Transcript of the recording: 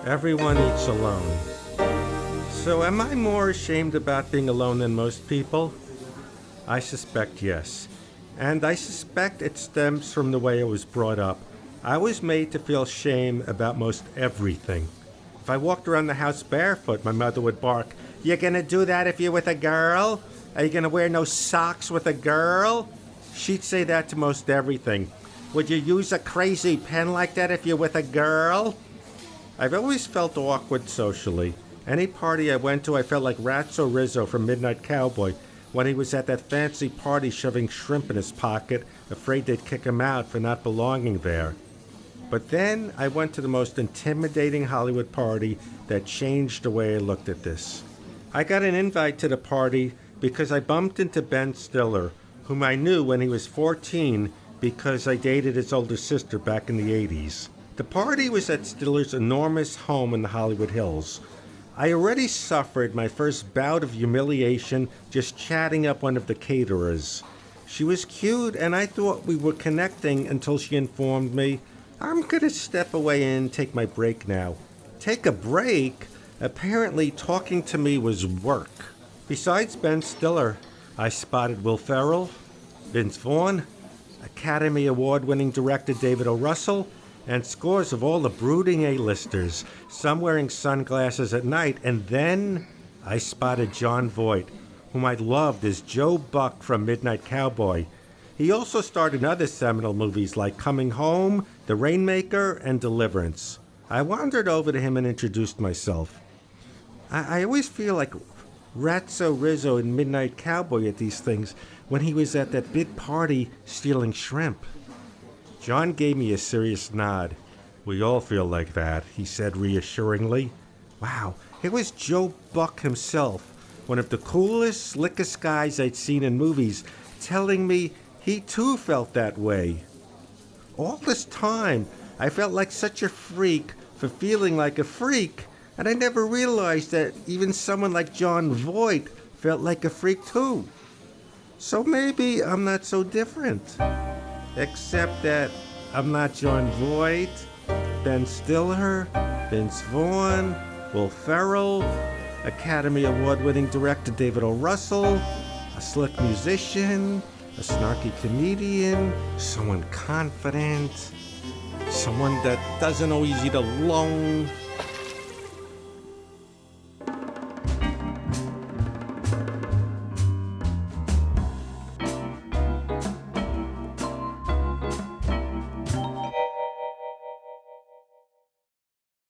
Everyone eats alone. So am I more ashamed about being alone than most people? I suspect yes. And I suspect it stems from the way I was brought up. I was made to feel shame about most everything. If I walked around the house barefoot, my mother would bark, "You gonna do that if you're with a girl? Are you gonna wear no socks with a girl?" She'd say that to most everything. "Would you use a crazy pen like that if you're with a girl?" I've always felt awkward socially. Any party I went to, I felt like Ratso Rizzo from Midnight Cowboy when he was at that fancy party shoving shrimp in his pocket, afraid they'd kick him out for not belonging there. But then I went to the most intimidating Hollywood party that changed the way I looked at this. I got an invite to the party because I bumped into Ben Stiller, whom I knew when he was 14 because I dated his older sister back in the 80s. The party was at Stiller's enormous home in the Hollywood Hills. I already suffered my first bout of humiliation just chatting up one of the caterers. She was cute and I thought we were connecting until she informed me, "I'm gonna step away and take my break now." Take a break? Apparently talking to me was work. Besides Ben Stiller, I spotted Will Ferrell, Vince Vaughn, Academy Award-winning director David O. Russell, and scores of all the brooding A-listers, some wearing sunglasses at night, and then I spotted Jon Voight, whom I loved as Joe Buck from Midnight Cowboy. He also starred in other seminal movies like Coming Home, The Rainmaker, and Deliverance. I wandered over to him and introduced myself. I always feel like Ratso Rizzo in Midnight Cowboy at these things when he was at that big party stealing shrimp. John gave me a serious nod. "We all feel like that," he said reassuringly. Wow, it was Joe Buck himself, one of the coolest, slickest guys I'd seen in movies, telling me he too felt that way. All this time, I felt like such a freak for feeling like a freak, and I never realized that even someone like Jon Voight felt like a freak too. So maybe I'm not so different. Except that I'm not Jon Voight, Ben Stiller, Vince Vaughn, Will Ferrell, Academy Award-winning director David O. Russell, a slick musician, a snarky comedian, someone confident, someone that doesn't always eat alone.